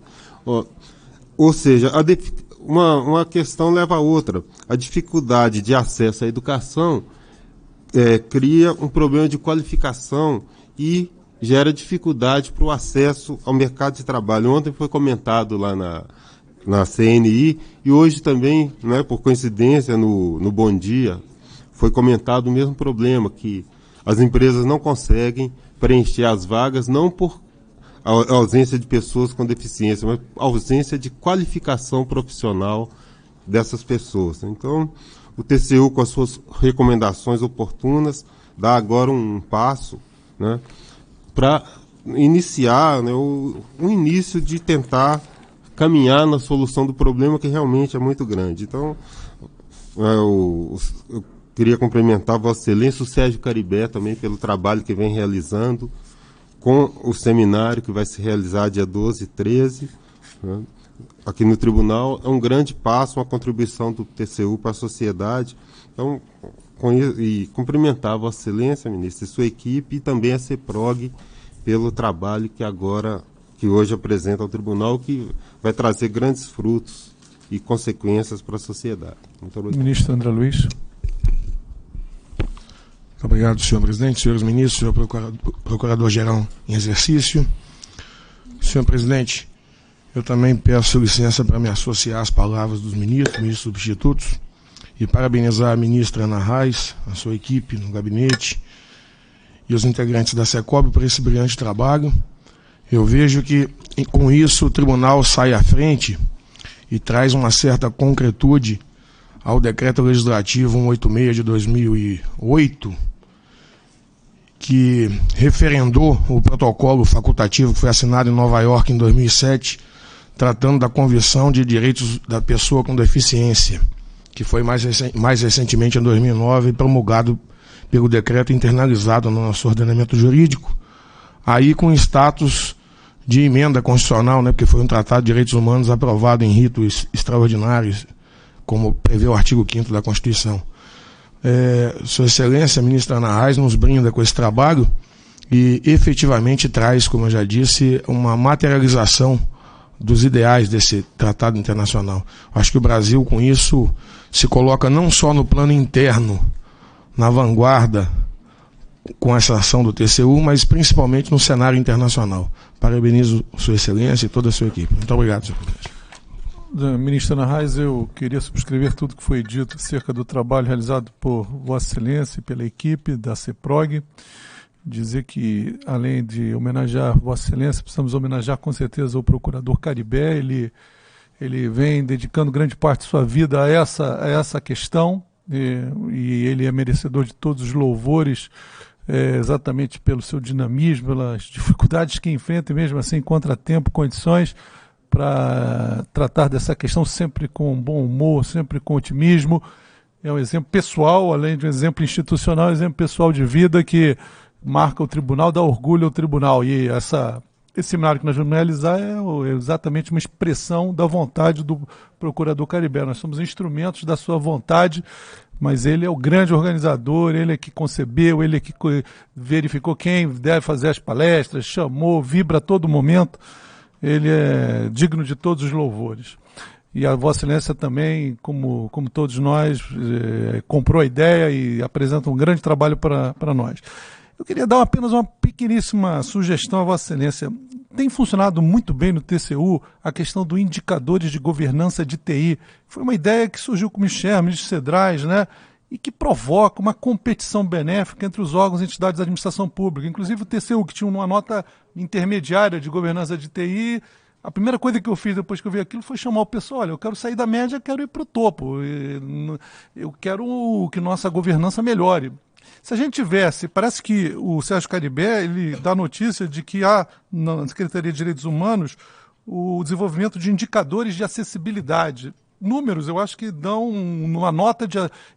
Ou seja, uma questão leva a outra. A dificuldade de acesso à educação cria um problema de qualificação e gera dificuldade para o acesso ao mercado de trabalho. Ontem foi comentado lá na CNI e hoje também, né, por coincidência, no Bom Dia, foi comentado o mesmo problema, que as empresas não conseguem preencher as vagas, não por ausência de pessoas com deficiência, mas ausência de qualificação profissional dessas pessoas. Então, o TCU, com as suas recomendações oportunas, dá agora um passo, né, para iniciar, né, o início de tentar caminhar na solução do problema, que realmente é muito grande. Então, eu queria cumprimentar Vossa Excelência, o Sérgio Caribé, também pelo trabalho que vem realizando com o seminário que vai se realizar dia 12 e 13, né, aqui no tribunal. É um grande passo, uma contribuição do TCU para a sociedade. Então, e cumprimentar a Vossa Excelência, ministro, e sua equipe, e também a CEPROG pelo trabalho que hoje apresenta ao tribunal, que vai trazer grandes frutos e consequências para a sociedade. Muito obrigado. Ministro André Luiz. Muito obrigado, senhor presidente, senhores ministros, senhor procurador-geral em exercício. Senhor presidente, eu também peço licença para me associar às palavras dos ministros substitutos, e parabenizar a ministra Ana Reis, a sua equipe no gabinete e os integrantes da SECOB por esse brilhante trabalho. Eu vejo que, com isso, o tribunal sai à frente e traz uma certa concretude ao decreto legislativo 186 de 2008, que referendou o protocolo facultativo que foi assinado em Nova York em 2007, tratando da conversão de direitos da pessoa com deficiência, que foi mais recentemente em 2009 promulgado pelo decreto internalizado no nosso ordenamento jurídico, aí com status de emenda constitucional, né, porque foi um Tratado de Direitos Humanos aprovado em ritos extraordinários, como prevê o artigo 5º da Constituição. Sua Excelência, a ministra Ana Reis, nos brinda com esse trabalho e efetivamente traz, como eu já disse, uma materialização dos ideais desse tratado internacional. Acho que o Brasil, com isso, se coloca não só no plano interno, na vanguarda, com essa ação do TCU, mas principalmente no cenário internacional. Parabenizo Sua Excelência e toda a sua equipe. Muito obrigado, senhor presidente. Ministra Ana Reis, eu queria subscrever tudo que foi dito acerca do trabalho realizado por Vossa Excelência e pela equipe da CEPROG. Dizer que, além de homenagear Vossa Excelência, precisamos homenagear com certeza o procurador Caribé. Ele vem dedicando grande parte de sua vida a essa questão, e ele é merecedor de todos os louvores, exatamente pelo seu dinamismo, pelas dificuldades que enfrenta e mesmo assim encontra tempo, condições para tratar dessa questão sempre com bom humor, sempre com otimismo. É um exemplo pessoal, além de um exemplo institucional, um exemplo pessoal de vida que marca o tribunal, dá orgulho ao tribunal. E esse seminário que nós vamos realizar é exatamente uma expressão da vontade do procurador Caribé. Nós somos instrumentos da sua vontade, mas ele é o grande organizador, ele é que concebeu, ele é que verificou quem deve fazer as palestras, chamou, vibra a todo momento. Ele é digno de todos os louvores. E a Vossa Excelência também, como todos nós, comprou a ideia e apresenta um grande trabalho para nós. Eu queria dar apenas uma pequeníssima sugestão à Vossa Excelência. Tem funcionado muito bem no TCU a questão dos indicadores de governança de TI. Foi uma ideia que surgiu com o Michel, ministro Cedrais, né? E que provoca uma competição benéfica entre os órgãos e entidades da administração pública. Inclusive o TCU, que tinha uma nota intermediária de governança de TI, a primeira coisa que eu fiz depois que eu vi aquilo foi chamar o pessoal: olha, eu quero sair da média, quero ir para o topo, eu quero que nossa governança melhore. Se a gente tivesse, parece que o Sérgio Caribé, ele dá notícia de que há na Secretaria de Direitos Humanos o desenvolvimento de indicadores de acessibilidade. Números, eu acho que dão uma nota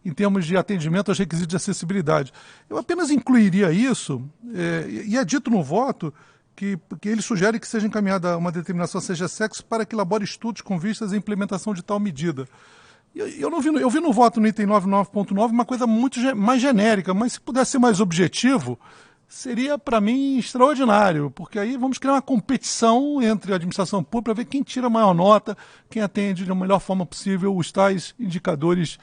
em termos de atendimento aos requisitos de acessibilidade. Eu apenas incluiria isso, e é dito no voto que ele sugere que seja encaminhada uma determinação seja sexo para que elabore estudos com vistas à implementação de tal medida. Eu vi no voto no item 99.9 uma coisa muito mais genérica, mas se pudesse ser mais objetivo, seria para mim extraordinário, porque aí vamos criar uma competição entre a administração pública para ver quem tira a maior nota, quem atende da melhor forma possível os tais indicadores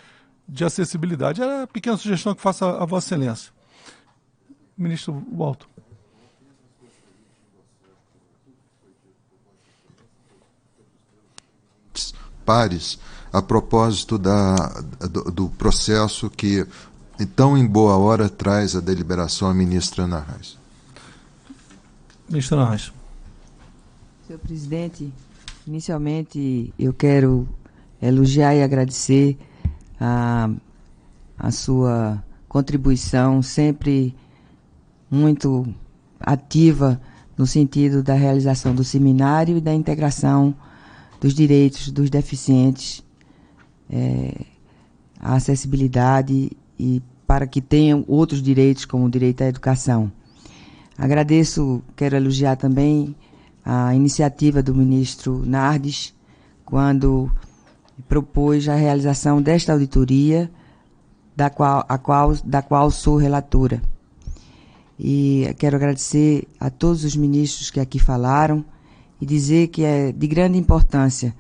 de acessibilidade. Era a pequena sugestão que faço a Vossa Excelência. Ministro Walton. Pares, a propósito do processo que, então, em boa hora, traz a deliberação à ministra Ana Reis. Ministra Ana Reis. Senhor presidente, inicialmente eu quero elogiar e agradecer a sua contribuição, sempre muito ativa no sentido da realização do seminário e da integração dos direitos dos deficientes a acessibilidade e para que tenham outros direitos, como o direito à educação. Quero elogiar também a iniciativa do ministro Nardes, quando propôs a realização desta auditoria, da qual sou relatora. E quero agradecer a todos os ministros que aqui falaram e dizer que é de grande importância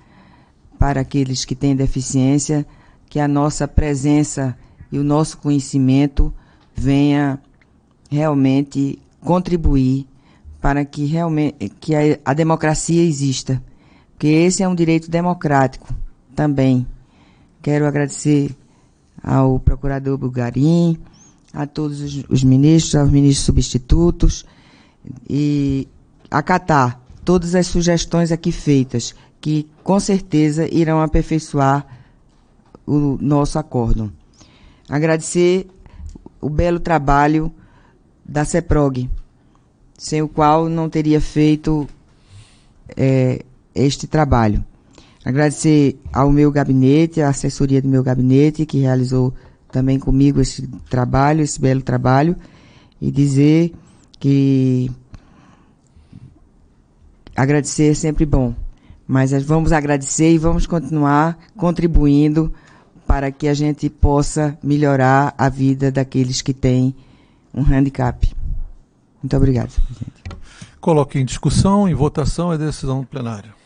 para aqueles que têm deficiência que a nossa presença e o nosso conhecimento venha realmente contribuir para que realmente a democracia exista, porque esse é um direito democrático também. Quero agradecer ao procurador Bulgarim, a todos os ministros, aos ministros substitutos, e acatar todas as sugestões aqui feitas, que com certeza irão aperfeiçoar o nosso acórdão. Agradecer o belo trabalho da CEPROG, sem o qual não teria feito este trabalho. Agradecer ao meu gabinete, à assessoria do meu gabinete, que realizou também comigo esse trabalho, esse belo trabalho, e dizer que agradecer é sempre bom, mas vamos agradecer e vamos continuar contribuindo para que a gente possa melhorar a vida daqueles que têm um handicap. Muito obrigado, senhor presidente. Coloque em discussão, em votação, a decisão do plenário.